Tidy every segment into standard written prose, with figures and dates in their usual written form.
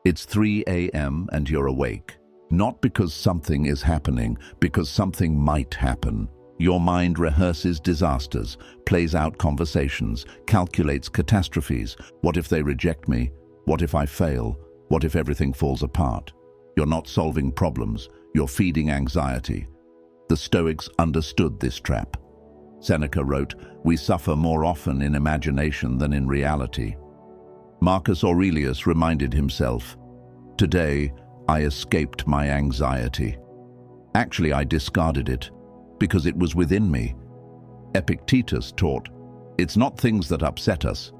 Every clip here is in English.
It's 3 a.m. and you're awake. Not because something is happening, because something might happen. Your mind rehearses disasters, plays out conversations, calculates catastrophes. What if they reject me? What if I fail? What if everything falls apart? You're not solving problems, you're feeding anxiety. The Stoics understood this trap. Seneca wrote, "We suffer more often in imagination than in reality." Marcus Aurelius reminded himself, "Today, I escaped my anxiety. Actually, I discarded it, because it was within me." Epictetus taught, "It's not things that upset us,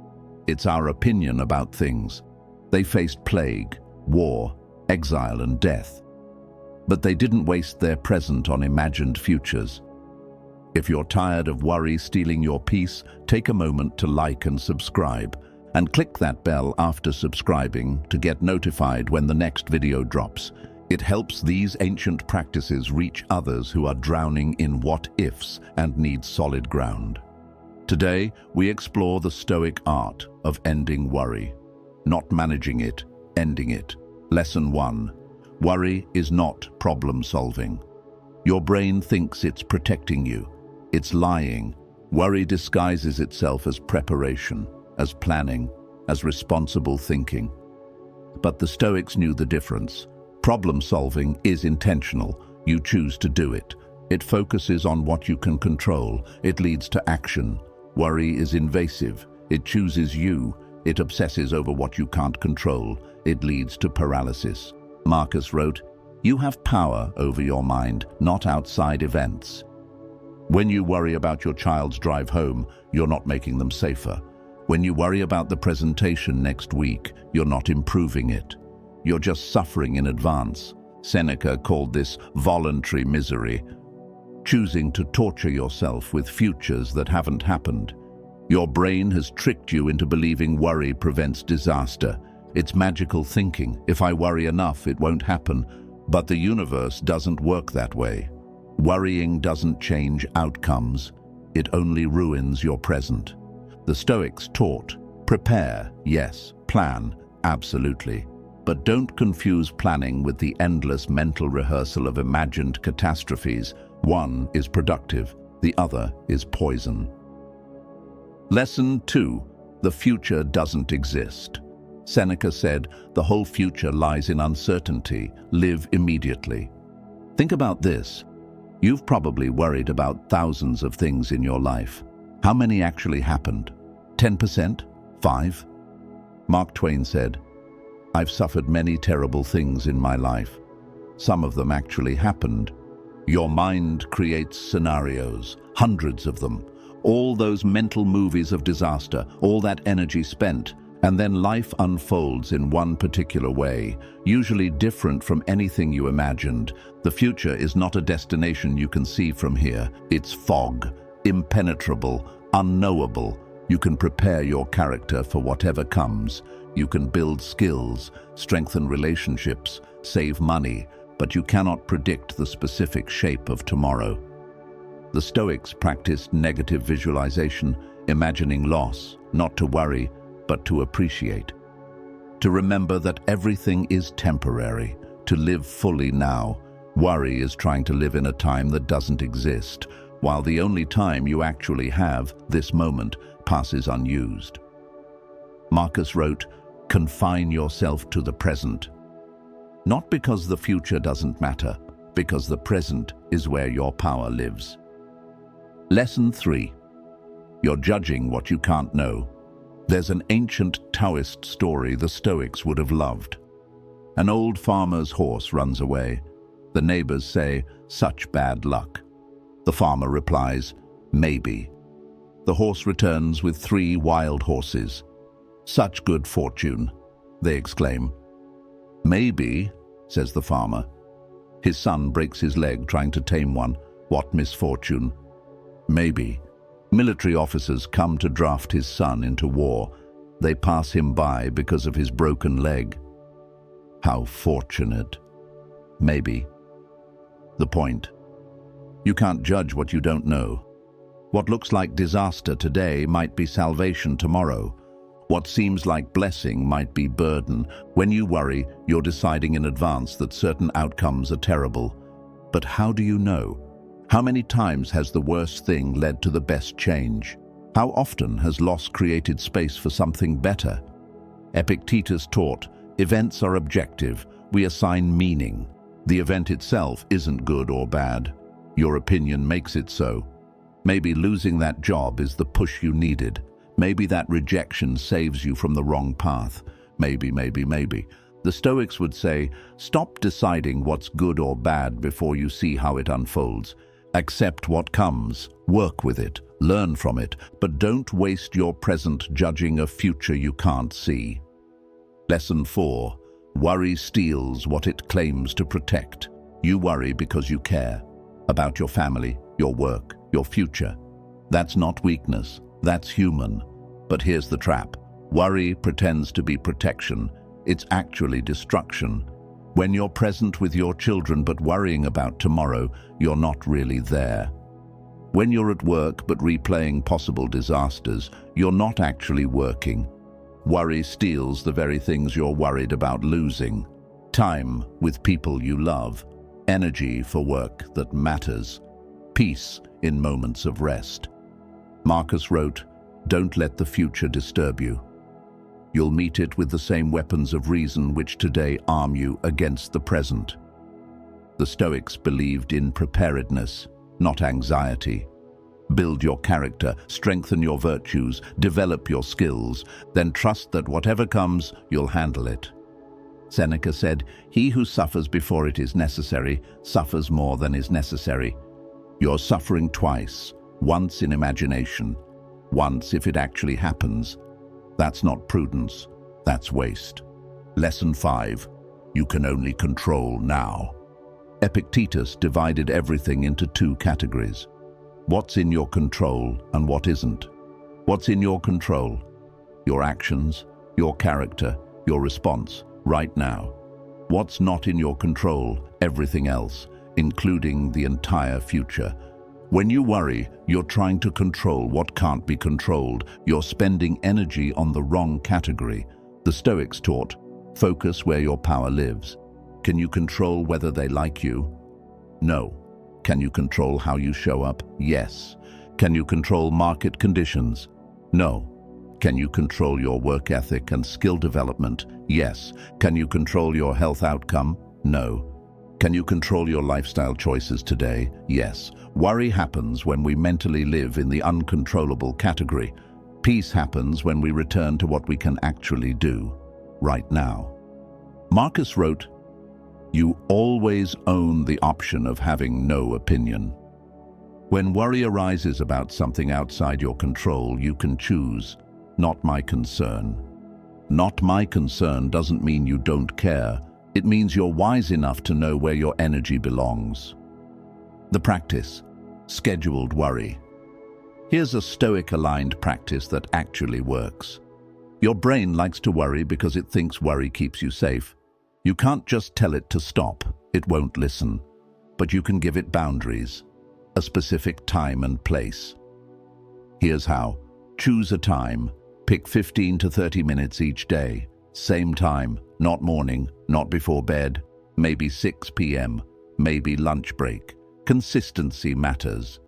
it's our opinion about things." They faced plague, war, exile, and death. But they didn't waste their present on imagined futures. If you're tired of worry stealing your peace, take a moment to like and subscribe. And click that bell after subscribing to get notified when the next video drops. It helps these ancient practices reach others who are drowning in what-ifs and need solid ground. Today, we explore the Stoic art of ending worry. Not managing it, ending it. Lesson 1. Worry is not problem-solving. Your brain thinks it's protecting you. It's lying. Worry disguises itself as preparation, as planning, as responsible thinking. But the Stoics knew the difference. Problem-solving is intentional. You choose to do it. It focuses on what you can control. It leads to action. Worry is invasive. It chooses you. It obsesses over what you can't control. It leads to paralysis. Marcus wrote, "You have power over your mind, not outside events." When you worry about your child's drive home, you're not making them safer. When you worry about the presentation next week, you're not improving it. You're just suffering in advance. Seneca called this voluntary misery, choosing to torture yourself with futures that haven't happened. Your brain has tricked you into believing worry prevents disaster. It's magical thinking. If I worry enough, it won't happen. But the universe doesn't work that way. Worrying doesn't change outcomes. It only ruins your present. The Stoics taught, prepare, yes, plan, absolutely. But don't confuse planning with the endless mental rehearsal of imagined catastrophes. One is productive, the other is poison. Lesson 2. The future doesn't exist. Seneca said, "The whole future lies in uncertainty. Live immediately." Think about this. You've probably worried about thousands of things in your life. How many actually happened? 10%? 5? Mark Twain said, "I've suffered many terrible things in my life. Some of them actually happened." Your mind creates scenarios, hundreds of them. All those mental movies of disaster, all that energy spent, and then life unfolds in one particular way, usually different from anything you imagined. The future is not a destination you can see from here. It's fog, impenetrable, unknowable. You can prepare your character for whatever comes. You can build skills, strengthen relationships, save money, but you cannot predict the specific shape of tomorrow. The Stoics practiced negative visualization, imagining loss, not to worry, but to appreciate. To remember that everything is temporary, to live fully now. Worry is trying to live in a time that doesn't exist, while the only time you actually have, this moment, passes unused. Marcus wrote, "Confine yourself to the present." Not because the future doesn't matter, because the present is where your power lives. Lesson 3. You're judging what you can't know. There's an ancient Taoist story the Stoics would have loved. An old farmer's horse runs away. The neighbors say, "Such bad luck." The farmer replies, "Maybe." The horse returns with 3 wild horses. "Such good fortune," they exclaim. "Maybe," says the farmer. His son breaks his leg trying to tame one. What misfortune? Maybe. Military officers come to draft his son into war. They pass him by because of his broken leg. How fortunate. Maybe. The point. You can't judge what you don't know. What looks like disaster today might be salvation tomorrow. What seems like blessing might be burden. When you worry, you're deciding in advance that certain outcomes are terrible. But how do you know? How many times has the worst thing led to the best change? How often has loss created space for something better? Epictetus taught, events are objective. We assign meaning. The event itself isn't good or bad. Your opinion makes it so. Maybe losing that job is the push you needed. Maybe that rejection saves you from the wrong path. Maybe. The Stoics would say, stop deciding what's good or bad before you see how it unfolds. Accept what comes, work with it, learn from it, but don't waste your present judging a future you can't see. Lesson 4. Worry steals what it claims to protect. You worry because you care about your family, your work, your future. That's not weakness, that's human. But here's the trap. Worry pretends to be protection. It's actually destruction. When you're present with your children but worrying about tomorrow, you're not really there. When you're at work but replaying possible disasters, you're not actually working. Worry steals the very things you're worried about losing. Time with people you love. Energy for work that matters. Peace in moments of rest. Marcus wrote, "Don't let the future disturb you. You'll meet it with the same weapons of reason which today arm you against the present." The Stoics believed in preparedness, not anxiety. Build your character, strengthen your virtues, develop your skills, then trust that whatever comes, you'll handle it. Seneca said, "He who suffers before it is necessary, suffers more than is necessary." You're suffering twice, once in imagination, once if it actually happens. That's not prudence, that's waste. Lesson 5. You can only control now. Epictetus divided everything into two categories. What's in your control and what isn't. What's in your control? Your actions, your character, your response, right now. What's not in your control? Everything else, including the entire future. When you worry, you're trying to control what can't be controlled. You're spending energy on the wrong category. The Stoics taught, focus where your power lives. Can you control whether they like you? No. Can you control how you show up? Yes. Can you control market conditions? No. Can you control your work ethic and skill development? Yes. Can you control your health outcome? No. Can you control your lifestyle choices today? Yes. Worry happens when we mentally live in the uncontrollable category. Peace happens when we return to what we can actually do, right now. Marcus wrote, "You always own the option of having no opinion." When worry arises about something outside your control, you can choose, "Not my concern." Not my concern doesn't mean you don't care. It means you're wise enough to know where your energy belongs. The practice, scheduled worry. Here's a Stoic-aligned practice that actually works. Your brain likes to worry because it thinks worry keeps you safe. You can't just tell it to stop. It won't listen. But you can give it boundaries, a specific time and place. Here's how. Choose a time. Pick 15 to 30 minutes each day. Same time, not morning, not before bed, maybe 6 p.m., maybe lunch break. Consistency matters.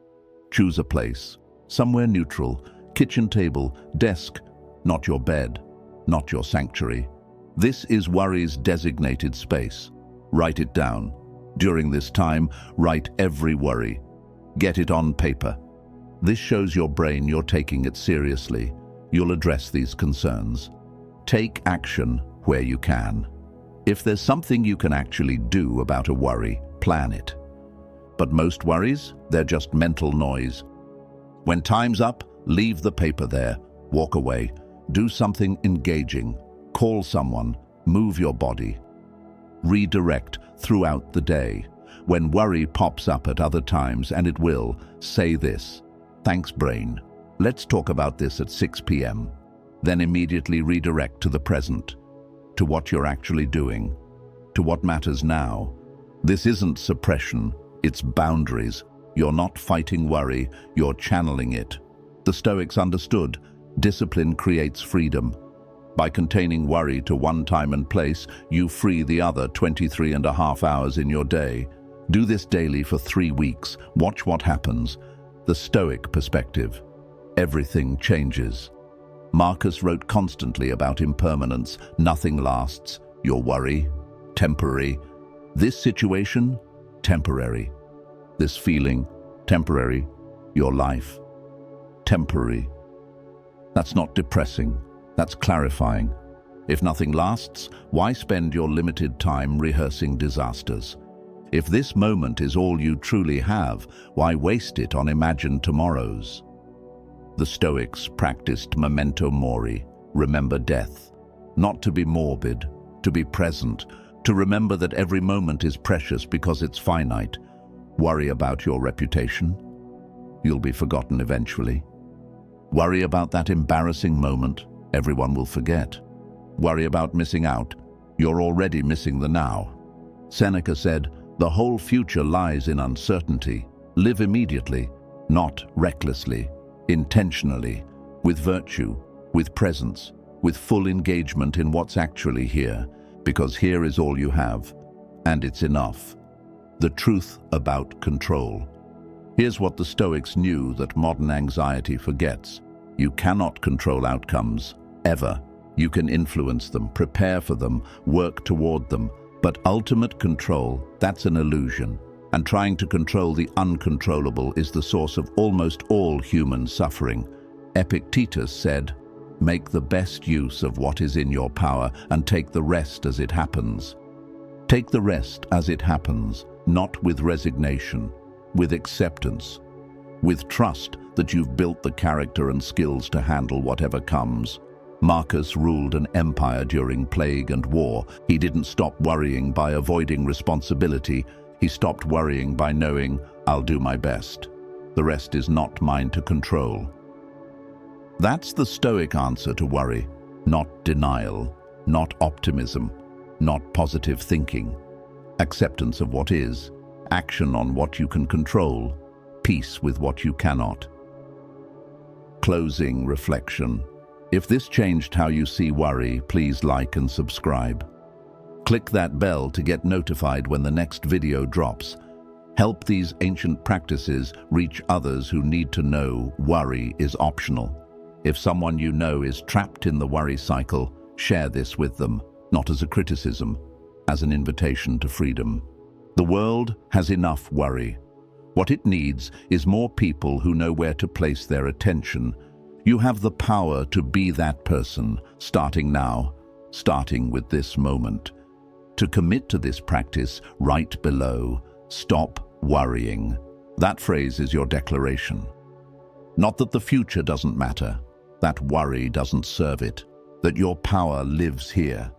Choose a place, somewhere neutral, kitchen table, desk, not your bed, not your sanctuary. This is worry's designated space. Write it down. During this time, write every worry. Get it on paper. This shows your brain you're taking it seriously. You'll address these concerns. Take action where you can. If there's something you can actually do about a worry, plan it. But most worries, they're just mental noise. When time's up, leave the paper there. Walk away. Do something engaging. Call someone. Move your body. Redirect throughout the day. When worry pops up at other times, and it will, say this: "Thanks, brain. Let's talk about this at 6 p.m. Then immediately redirect to the present, to what you're actually doing, to what matters now. This isn't suppression, it's boundaries. You're not fighting worry, you're channeling it. The Stoics understood, discipline creates freedom, By containing worry to one time and place, you free the other 23.5 hours in your day. Do this daily for 3 weeks. Watch what happens. The Stoic perspective. Everything changes. Marcus wrote constantly about impermanence. Nothing lasts. Your worry, temporary. This situation, temporary. This feeling, temporary. Your life, temporary. That's not depressing. That's clarifying. If nothing lasts, why spend your limited time rehearsing disasters? If this moment is all you truly have, why waste it on imagined tomorrows? The Stoics practiced memento mori, remember death, not to be morbid, to be present, to remember that every moment is precious because it's finite. Worry about your reputation. You'll be forgotten eventually. Worry about that embarrassing moment. Everyone will forget. Worry about missing out. You're already missing the now. Seneca said, "The whole future lies in uncertainty. Live immediately, not recklessly, intentionally, with virtue, with presence, with full engagement in what's actually here, because here is all you have, and it's enough." The truth about control. Here's what the Stoics knew that modern anxiety forgets. You cannot control outcomes, ever. You can influence them, prepare for them, work toward them, but ultimate control, that's an illusion. And trying to control the uncontrollable is the source of almost all human suffering. Epictetus said, "Make the best use of what is in your power and take the rest as it happens." Take the rest as it happens, not with resignation, with acceptance, with trust that you've built the character and skills to handle whatever comes. Marcus ruled an empire during plague and war. He didn't stop worrying by avoiding responsibility. He stopped worrying by knowing, "I'll do my best. The rest is not mine to control." That's the Stoic answer to worry. Not denial, not optimism, not positive thinking. Acceptance of what is, action on what you can control, peace with what you cannot. Closing reflection. If this changed how you see worry, please like and subscribe. Click that bell to get notified when the next video drops. Help these ancient practices reach others who need to know worry is optional. If someone you know is trapped in the worry cycle, share this with them, not as a criticism, as an invitation to freedom. The world has enough worry. What it needs is more people who know where to place their attention. You have the power to be that person, starting now, starting with this moment. To commit to this practice, write below, "Stop worrying." That phrase is your declaration. Not that the future doesn't matter, that worry doesn't serve it, that your power lives here,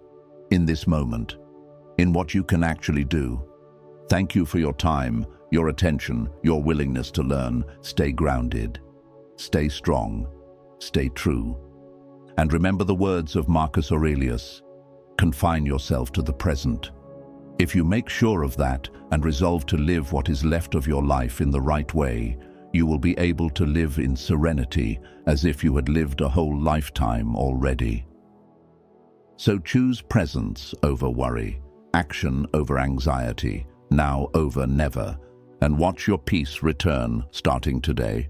in this moment, in what you can actually do. Thank you for your time, your attention, your willingness to learn. Stay grounded, stay strong, stay true. And remember the words of Marcus Aurelius, confine yourself to the present. If you make sure of that and resolve to live what is left of your life in the right way, you will be able to live in serenity as if you had lived a whole lifetime already. So choose presence over worry, action over anxiety, now over never, and watch your peace return starting today.